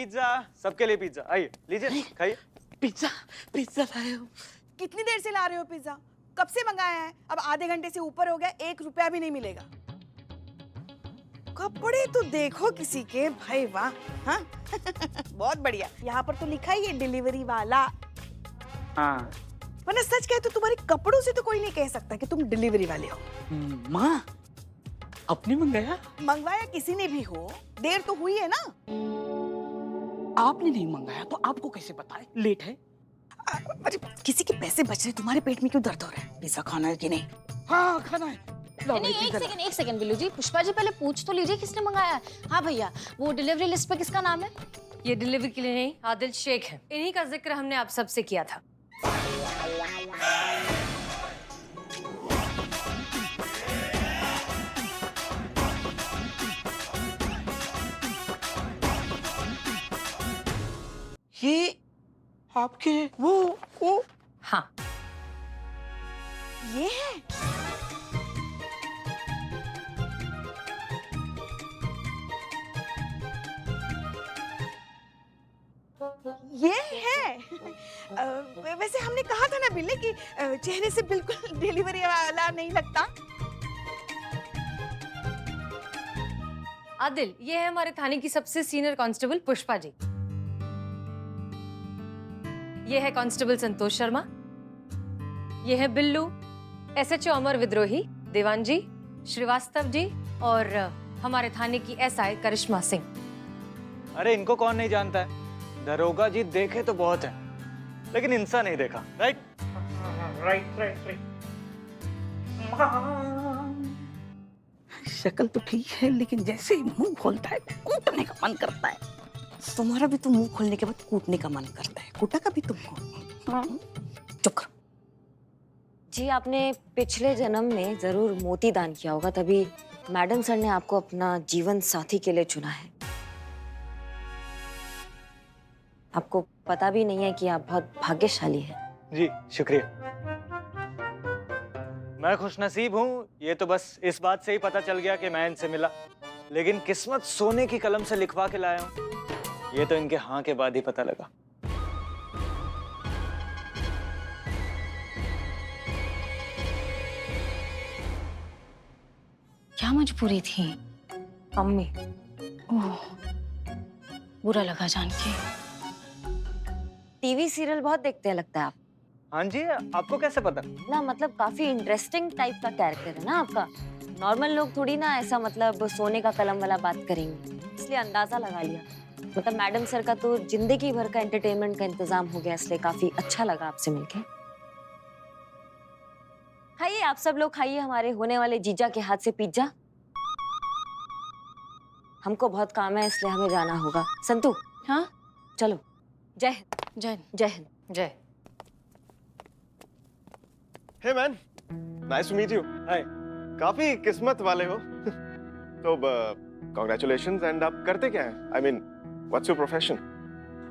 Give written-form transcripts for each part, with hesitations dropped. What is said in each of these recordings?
Pizza, सबके लिए pizza. आइए लीजिए खाइए। पिज्जा पिज्जा लाए हो? कितनी देर से ला रहे हो पिज्जा? कब से मंगाया है? अब आधे घंटे से ऊपर हो गया, 1 रुपया भी नहीं मिलेगा। कपड़े तो देखो किसी के, भाई वाह। हाँ बहुत बढ़िया। यहाँ पर तो लिखा ही है डिलीवरी वाला। हाँ वरना सच कहे तो तुम्हारे कपड़ों से तो कोई नहीं कह सकता कि तुम डिलीवरी वाले हो। माँ, अपने मंगाया? मंगवाया किसी ने भी हो, देर तो हुई है ना। आपने नहीं मंगाया तो आपको कैसे पता है लेट है? अरे किसी के पैसे बच रहे, तुम्हारे पेट में क्यों दर्द हो रहा है? पिज्जा खाना है कि नहीं? हाँ खाना है। नहीं, एक सेकंड बिल्लू जी, पुष्पा जी पहले पूछ तो लीजिए किसने मंगाया है। हाँ भैया, वो डिलीवरी लिस्ट पे किसका नाम है? ये डिलीवरी के लिए नहीं, आदिल शेख है। इन्हीं का जिक्र हमने आप सबसे किया था। ये आपके वो हाँ, ये है? ये है? वैसे हमने कहा था ना बिल्ले कि चेहरे से बिल्कुल डिलीवरी वाला नहीं लगता। आदिल, ये है हमारे थाने की सबसे सीनियर कांस्टेबल पुष्पा जी। ये है कांस्टेबल संतोष शर्मा। ये है बिल्लू, एसएचओ अमर विद्रोही, देवान जी, श्रीवास्तव जी और हमारे थाने की एसआई करिश्मा सिंह। अरे इनको कौन नहीं जानता है? दरोगा जी देखे तो बहुत है, लेकिन इंसान नहीं देखा। Right right right right. शक्ल तो ठीक है, लेकिन जैसे ही मुंह खोलता है कूटने का मन करता है। तुम्हारा भी तो मुंह खोलने के बाद कूटने का मन करता है। कूटा का भी तुमको? हाँ। चुप करो। जी, आपने पिछले जन्म में जरूर मोती दान किया होगा, तभी मैडम सर ने आपको अपना जीवन साथी के लिए चुना है। आपको पता भी नहीं है कि आप बहुत भाग्यशाली हैं। जी शुक्रिया। मैं खुशनसीब हूँ, ये तो बस इस बात से ही पता चल गया कि मैं इनसे मिला, लेकिन किस्मत सोने की कलम से लिखवा के लाया हूँ, ये तो इनके हाँ के बाद ही पता लगा। क्या मजबूरी थी? अम्मी, ओह, बुरा लगा जान के। टीवी सीरियल बहुत देखते हैं लगता है आप। हाँ जी, आपको कैसे पता? ना मतलब काफी इंटरेस्टिंग टाइप का कैरेक्टर है ना आपका। नॉर्मल लोग थोड़ी ना ऐसा मतलब सोने का कलम वाला बात करेंगे, इसलिए अंदाजा लगा लिया। मतलब मैडम सर का तो जिंदगी भर का एंटरटेनमेंट का इंतजाम हो गया, इसलिए काफी अच्छा लगा आपसे मिलके। खाइए आप सब लोग, खाइए हमारे होने वाले जीजा के हाथ से पिज्जा। हमको बहुत काम है इसलिए हमें जाना होगा। संतू, हाँ चलो। जय हिंद। जय जय हिंद। जय। Hey man, nice to meet you. Hi. काफी किस्मत वाले हो। तो कांग्रेचुलेशंस। एंड आप करते क्या हैं? I mean what's your profession?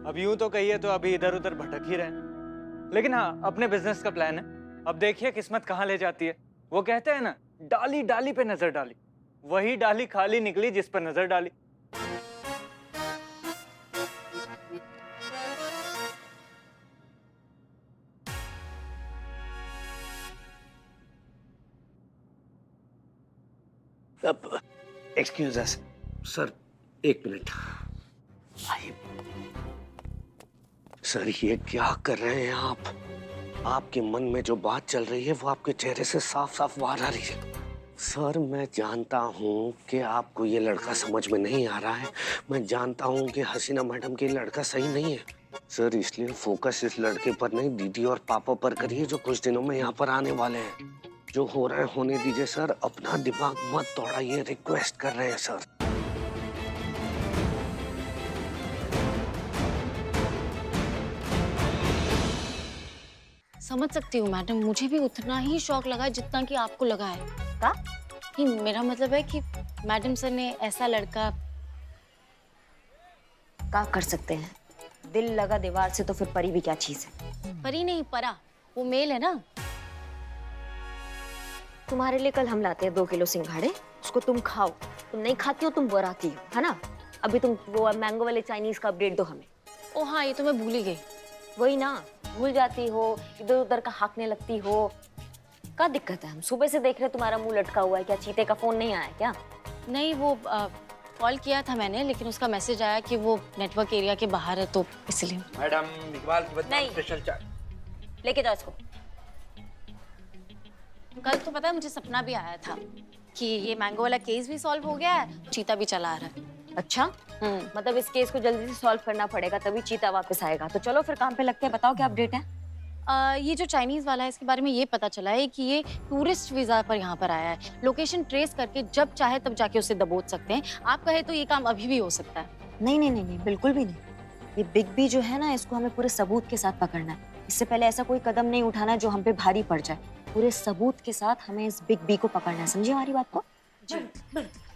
अब यूं तो कहिए तो अभी इधर उधर भटक ही रहे हैं, लेकिन हाँ अपने बिजनेस का प्लान है। अब देखिए किस्मत कहाँ ले जाती है। वो कहते हैं ना, डाली डाली पे नजर डाली, वही डाली खाली निकली जिस पर नजर डाली। अब एक्सक्यूज अस सर, 1 मिनट। आइए सर, ये क्या कर रहे हैं आप? आपके मन में जो बात चल रही है वो आपके चेहरे से साफ साफ बाहर आ रही है। सर मैं जानता हूँ कि आपको ये लड़का समझ में नहीं आ रहा है। मैं जानता हूँ कि हसीना मैडम के लड़का सही नहीं है सर, इसलिए फोकस इस लड़के पर नहीं, दीदी और पापा पर करिए जो कुछ दिनों में यहाँ पर आने वाले हैं। जो हो रहा है होने दीजिए सर, अपना दिमाग मत दौड़ाइए, रिक्वेस्ट कर रहे हैं सर। समझ सकती हूँ मैडम, मुझे भी उतना ही शौक लगा जितना कि आपको लगा है। का? नहीं, मेरा मतलब है कि मैडम सर ने ऐसा लड़का का कर सकते हैं। दिल लगा दीवार से तो फिर परी भी क्या चीज है? परी नहीं, परा, वो मेल है ना। तुम्हारे लिए कल हम लाते हैं 2 किलो सिंघाड़े, उसको तुम खाओ। तुम नहीं खाती हो, तुम बुराती हो, है ना? अभी तुम वो मैंगो वाले चाइनीज का अपडेट दो हमें। ओ हाँ, ये तो मैं भूल ही गई। वही ना, भूल जाती हो, इधर उधर का हाँकने लगती हो। क्या दिक्कत है? हम सुबह से देख रहे तुम्हारा मुंह लटका हुआ है। क्या चीते का फोन नहीं आया क्या? नहीं, वो कॉल किया था मैंने, लेकिन उसका मैसेज आया कि वो नेटवर्क एरिया के बाहर है, तो इसलिए। मैडम इकबाल की बदनाम नहीं। स्पेशल चाय। लेके जाओ इसको। कल तो पता है मुझे सपना भी आया था कि ये मैंगो वाला केस भी सॉल्व हो गया है, चीता भी चला आ रहा है। अच्छा, मतलब इस केस को जल्दी से सॉल्व करना पड़ेगा, तभी चीता वापस आएगा। तो चलो फिर काम पे लगते हैं। बताओ क्या अपडेट है? ये जो चाइनीज वाला है, इसके बारे में ये पता चला है कि ये टूरिस्ट वीजा पर यहाँ पर आया है। लोकेशन ट्रेस करके जब चाहे तब जाके उसे दबोच सकते हैं। आप कहे तो ये काम अभी भी हो सकता है। नहीं नहीं नहीं नहीं, बिल्कुल भी नहीं। ये बिग बी जो है ना, इसको हमें पूरे सबूत के साथ पकड़ना है। इससे पहले ऐसा कोई कदम नहीं उठाना जो हम पे भारी पड़ जाए। पूरे सबूत के साथ हमें इस बिग बी को पकड़ना है। समझिए हमारी बात को?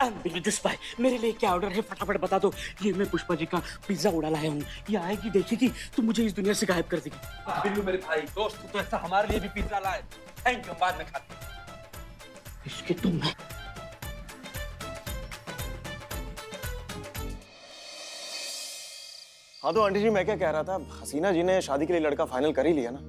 बिल्कुल भाई, मेरे लिए क्या ऑर्डर है फटाफट बता दो। ये मैं पुष्पा जी का पिज्जा उड़ा लाया हूँ। ये आएगी देखेगी तो मुझे इस दुनिया से गायब कर देगी। बिल्लू मेरे भाई दोस्त, तो ऐसा हमारे लिए भी पिज्जा लाए। थैंक यू, बाद में खाते हैं। इसके तुम हाँ तो आंटी जी, मैं क्या कह रहा था, हसीना जी ने शादी के लिए लड़का फाइनल कर ही लिया ना,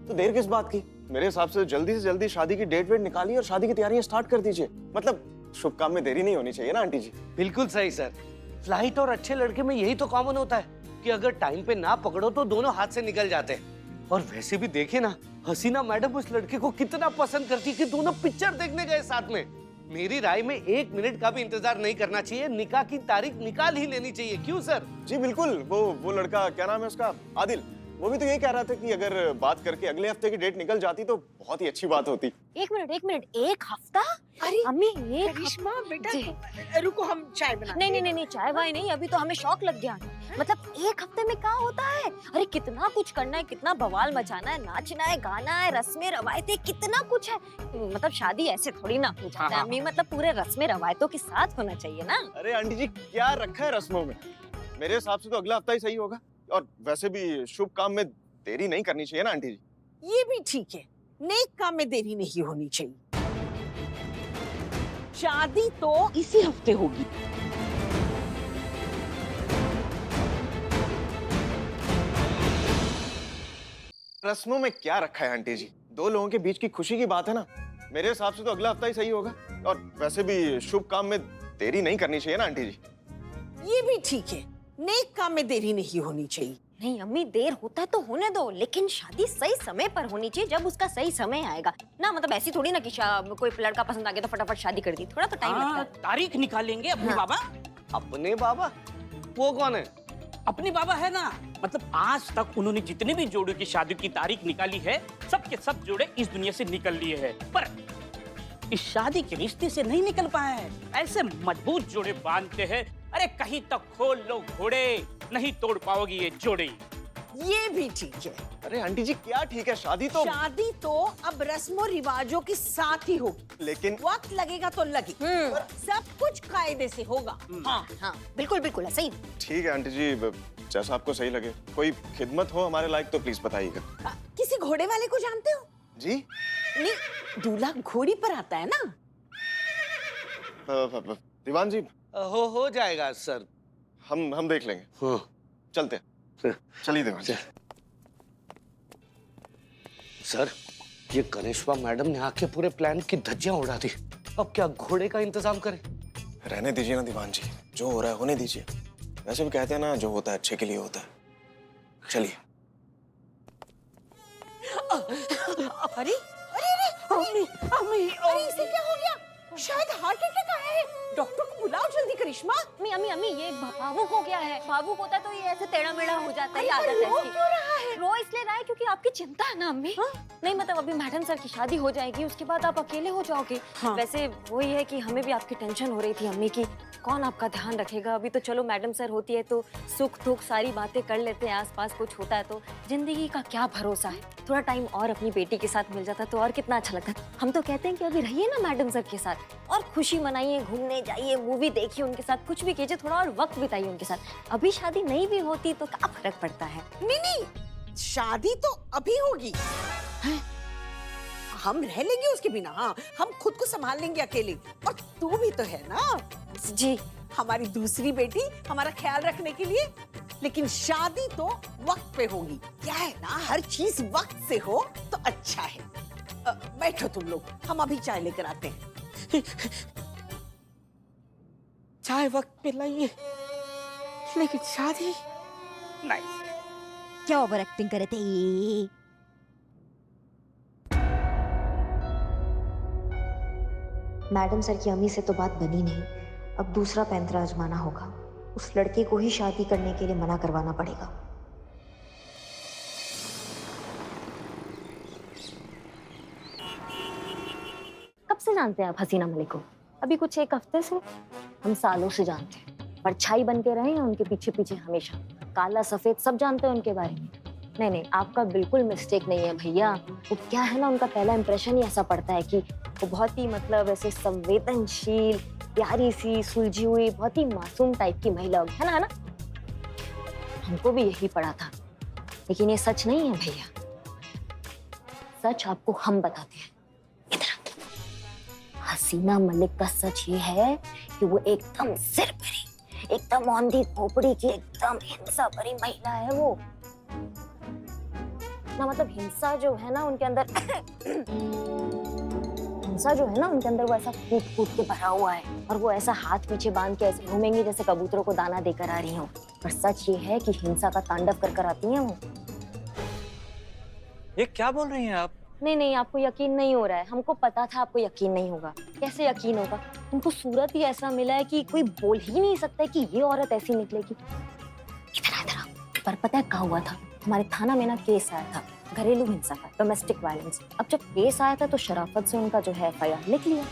तो देर किस बात की? मेरे हिसाब से जल्दी शादी की डेट वेट निकालिए और शादी की तैयारियां स्टार्ट कर दीजिए। मतलब शुभ काम में देरी नहीं होनी चाहिए ना आंटी जी। बिल्कुल सही सर। फ्लाइट और अच्छे लड़के में यही तो कॉमन होता है कि अगर टाइम पे ना पकड़ो तो दोनों हाथ से निकल जाते हैं। और वैसे भी देखे ना, हसीना मैडम उस लड़के को कितना पसंद करती कि दोनों पिक्चर देखने गए साथ में। मेरी राय में 1 मिनट का भी इंतजार नहीं करना चाहिए, निकाह की तारीख निकाल ही लेनी चाहिए। क्यों सर? जी बिल्कुल। वो लड़का क्या नाम है उसका, आदिल, वो भी तो यही कह रहा था कि अगर बात करके अगले हफ्ते की डेट निकल जाती तो बहुत ही अच्छी बात होती। एक मिनट, एक हफ्ता? अरे अम्मी, एक करिश्मा बेटा, जी। रुको हम चाय बना। नहीं, चाय वाय नहीं। अभी तो हमें शौक लग गया। मतलब 1 हफ्ते में क्या होता है? अरे कितना कुछ करना है, कितना बवाल मचाना है, नाचना है, गाना है, रस्में रवायतें, कितना कुछ है। मतलब शादी ऐसे थोड़ी ना हो जाता है अम्मी। मतलब पूरे रस्में रवायतों के साथ होना चाहिए ना। अरे आंटी जी, क्या रखा है रस्मों में? मेरे हिसाब से तो अगला हफ्ता ही सही होगा। और वैसे भी शुभ काम में देरी नहीं करनी चाहिए ना आंटी जी। ये भी ठीक है, नेक काम में देरी नहीं होनी चाहिए। शादी तो इसी हफ्ते होगी। रस्मों में क्या रखा है आंटी जी? 2 लोगों के बीच की खुशी की बात है ना। मेरे हिसाब से तो अगला हफ्ता ही सही होगा। और वैसे भी शुभ काम में देरी नहीं करनी चाहिए ना आंटी जी। ये भी ठीक है, नेक काम में देरी नहीं होनी चाहिए। नहीं अम्मी, देर होता है तो होने दो, लेकिन शादी सही समय पर होनी चाहिए, जब उसका सही समय आएगा ना। मतलब ऐसी थोड़ी ना कि कोई लड़का पसंद आ गया तो फटाफट शादी कर दी। थोड़ा तो टाइम लगता है। तारीख निकालेंगे अपने बाबा। अपने बाबा? वो कौन है? अपने बाबा है ना। मतलब आज तक उन्होंने जितने भी जोड़ों की शादी की तारीख निकाली है, सब के सब जोड़े इस दुनिया से निकल लिए हैं, पर इस शादी के रिश्ते से नहीं निकल पाए हैं। ऐसे मजबूत जोड़े बांधते हैं, अरे कहीं तक खोल लो घोड़े, नहीं तोड़ पाओगी ये जोड़े। ये भी ठीक है। अरे आंटी जी, क्या ठीक है? शादी तो अब रस्मों रिवाजों के साथ ही होगी। लेकिन वक्त लगेगा तो लगे, पर सब कुछ कायदे से होगा। हाँ, बिल्कुल सही। ठीक है आंटी जी, जैसा आपको सही लगे। कोई खिदमत हो हमारे लायक तो प्लीज बताइएगा। किसी घोड़े वाले को जानते हो? जी? नहीं, दूल्हा घोड़ी पर आता है ना। दीवान जी, हो जाएगा सर। हम देख लेंगे। हाँ। चलते हैं। चलिए दीवान जी। सर, ये करिश्मा मैडम ने आके पूरे प्लान की धज्जियां उड़ा दी। अब क्या घोड़े का इंतजाम करें? रहने दीजिए ना दीवान जी, जो हो रहा है होने दीजिए। वैसे भी कहते हैं ना, जो होता है अच्छे के लिए होता है। चलिए। अरे इसे क्या हो गया? शायद हार्ट अटैक आया है। डॉक्टर को बुलाओ जल्दी। करिश्मा, अम्मी, ये भावुक हो गया है। भावुक होता है तो ये ऐसे टेढ़ा मेढ़ा हो जाता है। आदत है रो इसकी। क्यों रहा है? रो इसलिए रहा है क्योंकि आपकी चिंता है ना अम्मी। नहीं मतलब अभी मैडम सर की शादी हो जाएगी, उसके बाद आप अकेले हो जाओगे। वैसे वही है कि हमें भी आपकी टेंशन हो रही थी अम्मी की, कौन आपका ध्यान रखेगा। अभी तो चलो मैडम सर होती है तो सुख दुख सारी बातें कर लेते हैं, आसपास कुछ होता है तो। जिंदगी का क्या भरोसा है, थोड़ा टाइम और अपनी बेटी के साथ मिल जाता तो और कितना अच्छा लगता। हम तो कहते हैं कि अभी रहिए ना मैडम सर के साथ और खुशी मनाइए, घूमने जाइए, मूवी देखिए उनके साथ, कुछ भी कीजिए, थोड़ा और वक्त बिताइए उनके साथ। अभी शादी नहीं भी होती तो क्या फर्क पड़ता है। नहीं, शादी तो अभी होगी। हम रह लेंगे उसके बिना। हाँ, हम खुद को संभाल लेंगे अकेले। और तू भी तो है ना। जी हमारी दूसरी बेटी हमारा ख्याल रखने के लिए। लेकिन शादी तो वक्त पे होगी। क्या है ना, हर चीज वक्त से हो तो अच्छा है। बैठो तुम लोग, हम अभी चाय लेकर आते हैं। चाय वक्त पे लाइए, लेकिन शादी नहीं। क्या ओवर एक्टिंग करे थे? मैडम सर की अम्मी से तो बात बनी नहीं, अब दूसरा पैंतरा आजमाना होगा। उस लड़के को ही शादी करने के लिए मना करवाना पड़ेगा। कब से जानते हैं आप हसीना मलिक को? अभी कुछ एक हफ्ते से? हम सालों से जानते हैं, परछाई बन के रहे हैं उनके पीछे पीछे हमेशा। काला सफेद सब जानते हैं उनके बारे में। नहीं नहीं, आपका बिल्कुल मिस्टेक नहीं है भैया। वो क्या है ना, उनका पहला इंप्रेशन ही ऐसा पड़ता है कि वो बहुत ही मतलब ऐसे संवेदनशील, प्यारी सी, सुलझी हुई, बहुत ही मासूम टाइप की महिला होगी, है ना? हमको भी यही पड़ा था, लेकिन ये सच नहीं है भैया। सच आपको हम बताते हैं। इधर हसीना मलिक का सच ये है कि वो एकदम सिर भरी, एकदम औंधी खोपड़ी की, एकदम हिंसा भरी महिला है वो ना। मतलब हिंसा जो है ना उनके अंदर हिंसा जो है ना उनके अंदर वो ऐसा कूट कूट के भरा हुआ है, और वो ऐसा हाथ पीछे बांध के ऐसे घूमेंगी जैसे कबूतरों को दाना देकर आ रही हो। पर सच ये है कि हिंसा का तांडव कर कर आती हैं वो। ये क्या बोल रही हैं आप? नहीं नहीं, आपको यकीन नहीं हो रहा है। हमको पता था आपको यकीन नहीं होगा। कैसे यकीन होगा? उनको सूरत ही ऐसा मिला है कि कोई बोल ही नहीं सकता है कि ये औरत ऐसी निकलेगी। इधर पर पता है क्या हुआ था? हमारे थाना में ना केस आया था घरेलू हिंसा का, डोमेस्टिक वायलेंस। अब जब केस आया था तो शराफत से उनका जो है FIR लिख लिया।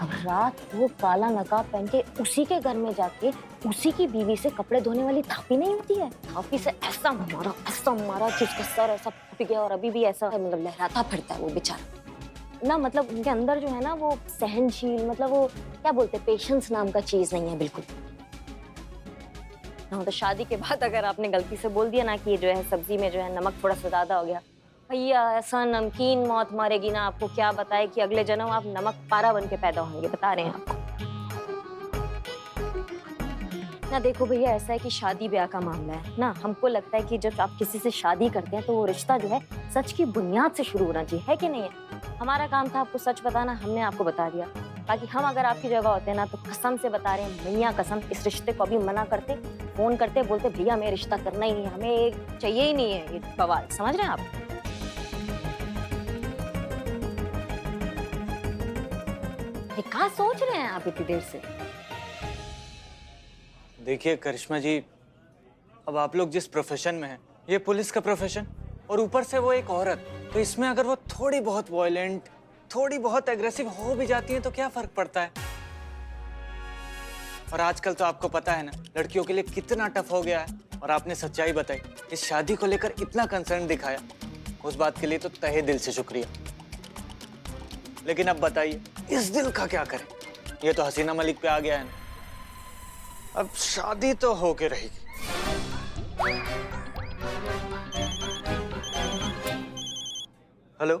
अब रात को काला नकाब पहन के उसी के घर में जाके उसी की बीवी से कपड़े धोने वाली थापी नहीं होती है, थापी से ऐसा मारा कि उसका सर ऐसा फूट गया और अभी भी ऐसा मतलब लहराता फिरता है वो बेचारा ना। मतलब उनके अंदर जो है ना वो सहनशील, मतलब वो क्या बोलते हैं, पेशेंस नाम का चीज नहीं है बिल्कुल ना। तो शादी के बाद अगर आपने गलती से बोल दिया ना कि जो है सब्जी में जो है नमक थोड़ा सा ज्यादा हो गया, भैया ऐसा नमकीन मौत मारेगी ना, आपको क्या बताए कि अगले जन्म आप नमक पारा बन के पैदा होंगे, बता रहे हैं आपको ना। देखो भैया, ऐसा है कि शादी ब्याह का मामला है ना। हमको लगता है कि जब आप किसी से शादी करते हैं तो वो रिश्ता जो है सच की बुनियाद से शुरू होना चाहिए, है कि नहीं है? हमारा काम था आपको सच बताना, हमने आपको बता दिया। बाकी हम अगर आपकी जगह होते हैं ना तो कसम से बता रहे हैं, मैया कसम, इस रिश्ते को अभी मना करते, फोन करते, बोलते भैया हमें रिश्ता करना ही नहीं, हमें चाहिए ही नहीं है ये बवाल। समझ रहे हैं आप? क्या सोच रहे हैं आप इतनी देर से? देखिए करिश्मा जी, अब आप लोग जिस प्रोफेशन में हैं, ये पुलिस का प्रोफेशन, और ऊपर से वो एक औरत, तो इसमें अगर वो थोड़ी बहुत वॉयलेंट, थोड़ी बहुत एग्रेसिव हो भी जाती है तो क्या फर्क पड़ता है? और आजकल तो आपको पता है ना लड़कियों के लिए कितना टफ हो गया है। और आपने सच्चाई बताई, इस शादी को लेकर इतना कंसर्न दिखाया, उस बात के लिए तो तहे दिल से शुक्रिया। लेकिन अब बताइए इस दिल का क्या करें? ये तो हसीना मलिक पे आ गया है ना, अब शादी तो होके रहेगी। हेलो,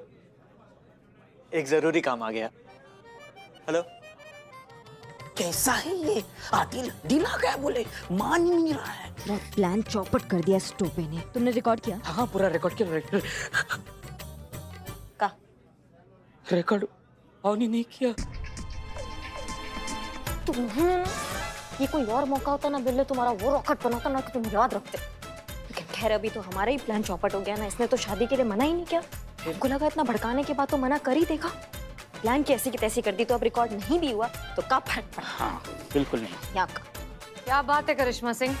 एक जरूरी काम आ गया। हेलो, कैसा है ये? दिल आ गया बोले, मान ही नहीं रहा है। पूरा प्लान चौपट कर दिया इस टोपे ने। तुमने रिकॉर्ड किया? हाँ पूरा रिकॉर्ड किया। का रिकॉर्ड ऑन ही नहीं किया। ये कोई और मौका होता ना बिल्ले, तुम्हारा वो रॉकेट बनाता ना कि तुम याद रखते। लेकिन खैर अभी तो हमारा ही प्लान चौपट हो गया ना। इसने तो शादी के लिए मना ही नहीं किया। हमको लगा इतना भड़काने के बाद तो मना कर ही देगा। प्लान कैसी की तैसी कर दी, तो अब रिकॉर्ड नहीं भी हुआ तो क्या फर्क पड़ा? हाँ बिल्कुल नहीं। यहाँ का क्या बात है करिश्मा सिंह,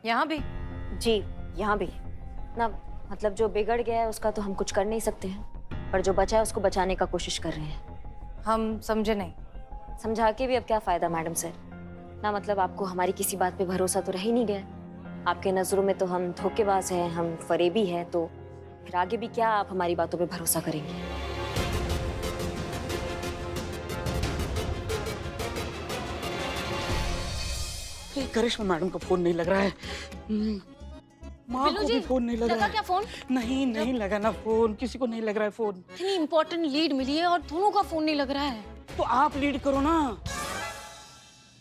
यहाँ भी? जी यहाँ भी ना। मतलब जो बिगड़ गया है उसका तो हम कुछ कर नहीं सकते हैं, पर जो बचा है उसको बचाने का कोशिश कर रहे हैं। हम समझे नहीं। समझा के भी अब क्या फायदा मैडम सर ना। मतलब आपको हमारी किसी बात पे भरोसा तो रह ही नहीं गया। आपके नजरों में तो हम धोखेबाज हैं, हम फरेबी हैं, तो फिर आगे भी क्या आप हमारी बातों पे भरोसा करेंगे? ये करिश्मा मैडम का फोन नहीं लग रहा है। माँ बिल्लू को जी, भी फोन नहीं लग लगा रहा है। क्या फोन? नहीं लगा ना फोन, किसी को नहीं लग रहा है फोन। इतनी इम्पोर्टेंट लीड मिली है और दोनों का फोन नहीं लग रहा है। तो आप लीड करो ना।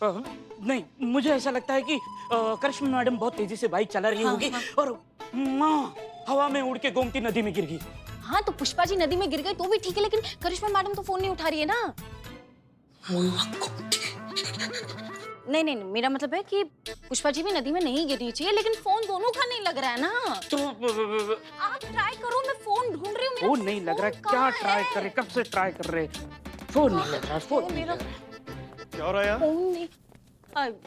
नहीं, मुझे ऐसा लगता है कि करिश्मा मैडम बहुत तेजी से बाइक चला रही होगी और माँ हवा में उड़ के गोमती नदी में गिर गई। हाँ तो पुष्पा जी नदी में गिर गए तो भी ठीक है, लेकिन करिश्मा मैडम तो फोन नहीं उठा रही है ना। नहीं नहीं नहीं, मेरा मतलब है कि पुष्पा जी भी नदी में नहीं गिरनी चाहिए, लेकिन फोन दोनों का नहीं लग रहा है ना। तो आप ट्राई करो, मैं फोन ढूंढ रही हूँ। मेरा फोन नहीं लग रहा, क्या कहाँ ट्राई है? करे, कब से ट्राई कर रहे, फोन नहीं लग रहा, फोन नहीं मेरा लग रहा। क्या हो रहा है यहाँ? फोन नहीं।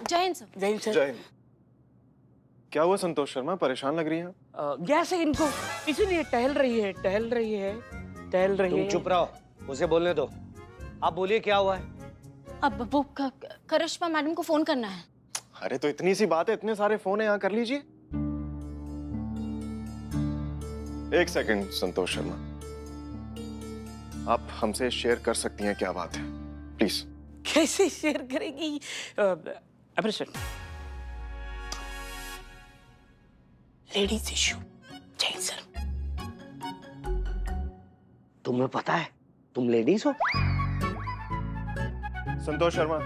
जय हिंद सर। जय हिंद सर। जय हिंद। क्या हुआ संतोष शर्मा, परेशान लग रही हैं? गैस है इनको, इसीलिए टहल रही है। तुम चुप रहो, उसे बोलने दो। आप बोलिए क्या हुआ है? अब वो करिश्मा मैडम को फोन करना है। अरे तो इतनी सी बात है, इतने सारे फोन है यहाँ, कर लीजिए। एक सेकंड संतोष शर्मा, आप हमसे शेयर कर सकती हैं क्या बात है, प्लीज। कैसे शेयर करेगी? अप्रिशिएट। Ladies issue. जय सर। तुम्हें पता है तुम लेडीज हो? संतोष शर्मा,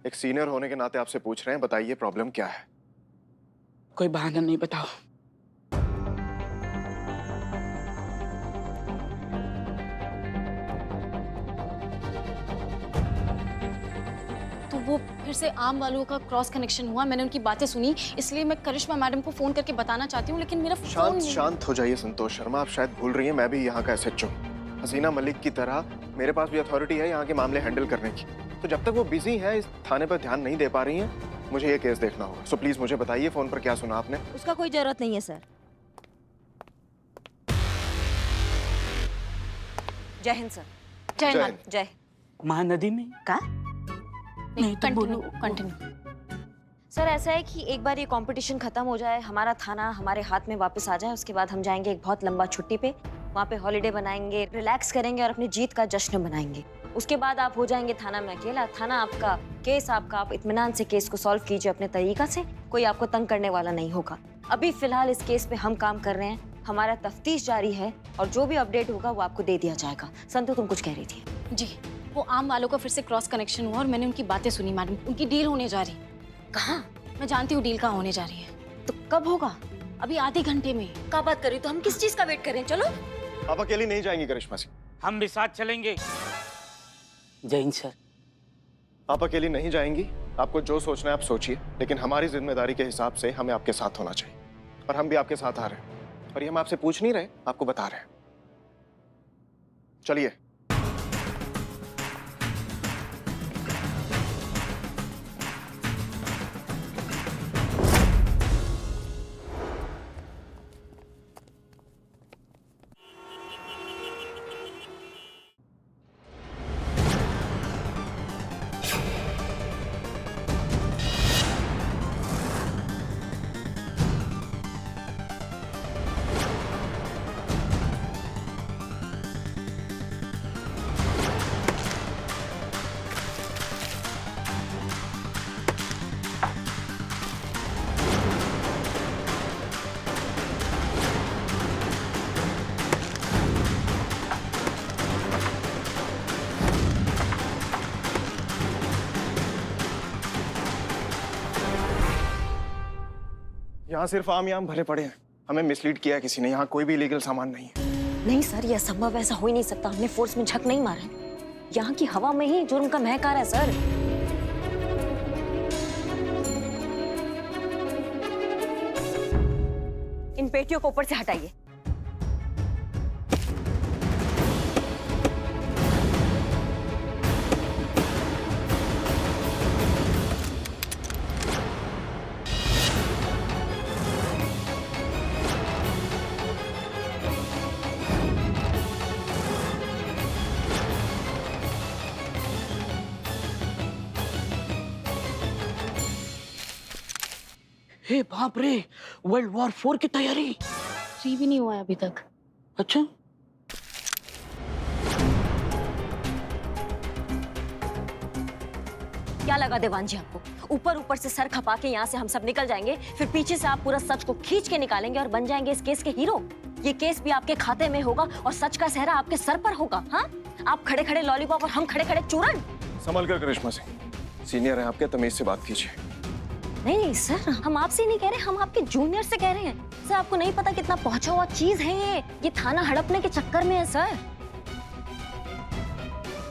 एक सीनियर होने के नाते आपसे पूछ रहे हैं, बताइए प्रॉब्लम क्या है? कोई बहाना नहीं, बताओ। तो वो फिर से आम वालों का क्रॉस कनेक्शन हुआ। मैंने उनकी बातें सुनी, इसलिए मैं करिश्मा मैडम को फोन करके बताना चाहती हूँ, लेकिन मेरा फोन नहीं। शांत हो जाइए संतोष शर्मा, आप शायद भूल रही हैं मैं भी यहाँ का SHO। हसीना मलिक की तरह मेरे पास भी अथॉरिटी है यहाँ के मामले हैंडल करने की। तो जब तक वो बिजी है, इस थाने पर ध्यान नहीं दे पा रही हैं, मुझे ये केस देखना होगा। सो प्लीज मुझे बताइए फोन पर क्या सुना आपने? उसका कोई जरूरत नहीं है सर। जय हिंद सर। जय जय हिंद। जय। महानदी में का? नहीं तो बोलो। कंटिन्यू। सर ऐसा है कि एक बार ये कंपटीशन खत्म हो जाए, हमारा थाना हमारे हाथ में वापस आ जाए, उसके बाद हम जाएंगे एक बहुत लंबा छुट्टी पे, वहाँ पे हॉलीडे बनाएंगे, रिलैक्स करेंगे और अपनी जीत का जश्न मनाएंगे। उसके बाद आप हो जाएंगे थाना में अकेला। थाना आपका, केस आपका, आप इत्मीनान से केस को सॉल्व कीजिए अपने तरीका से, कोई आपको तंग करने वाला नहीं होगा। अभी फिलहाल इस केस पे हम काम कर रहे हैं, हमारा तफ्तीश जारी है और जो भी अपडेट होगा वो आपको दे दिया जाएगा। संतु तुम कुछ कह रही थी? जी, वो आम वालों का फिर से क्रॉस कनेक्शन हुआ और मैंने उनकी बातें सुनी मैडम। उनकी डील होने जा रही। कहाँ? मैं जानती हूँ डील कहाँ होने जा रही है। तो कब होगा? अभी आधे घंटे में। क्या बात करी? तो हम किस चीज का वेट कर रहे हैं? चलो। आप अकेली नहीं जाएंगी करिश्मा सिंह? हम भी साथ चलेंगे। जय हिंद सर। आप अकेली नहीं जाएंगी, आपको जो सोचना है आप सोचिए, लेकिन हमारी जिम्मेदारी के हिसाब से हमें आपके साथ होना चाहिए, और हम भी आपके साथ आ रहे हैं। और ये हम आपसे पूछ नहीं रहे, आपको बता रहे हैं। चलिए। यहाँ सिर्फ आम याम भरे पड़े हैं, हमें मिसलीड किया है किसी ने, यहाँ कोई भी इलीगल सामान नहीं है। नहीं सर, यह असंभव, ऐसा हो ही नहीं सकता। हमने फोर्स में झक नहीं मारा है। यहाँ की हवा में ही जुर्म का महक आ रहा है सर। इन पेटियों को ऊपर से हटाइए। हे बाप रे, वर्ल्ड वॉर 4 की तैयारी। फ्री भी नहीं हुआ है अभी तक। अच्छा, क्या क्या लगा देवान जी आपको? ऊपर ऊपर से सर खपा के यहाँ से हम सब निकल जाएंगे, फिर पीछे से आप पूरा सच को खींच के निकालेंगे और बन जाएंगे इस केस के हीरो। ये केस भी आपके खाते में होगा और सच का सेहरा आपके सर पर होगा। हाँ, आप खड़े खड़े लॉलीपॉप और हम खड़े खड़े चूरन। संभल कर करिश्मा सिंह, सीनियर है आपके, तमीज से बात कीजिए। नहीं नहीं सर, हम आपसे नहीं कह रहे, हम आपके जूनियर से कह रहे हैं। सर आपको नहीं पता कितना पहुंचा हुआ चीज है ये थाना हड़पने के चक्कर में है सर।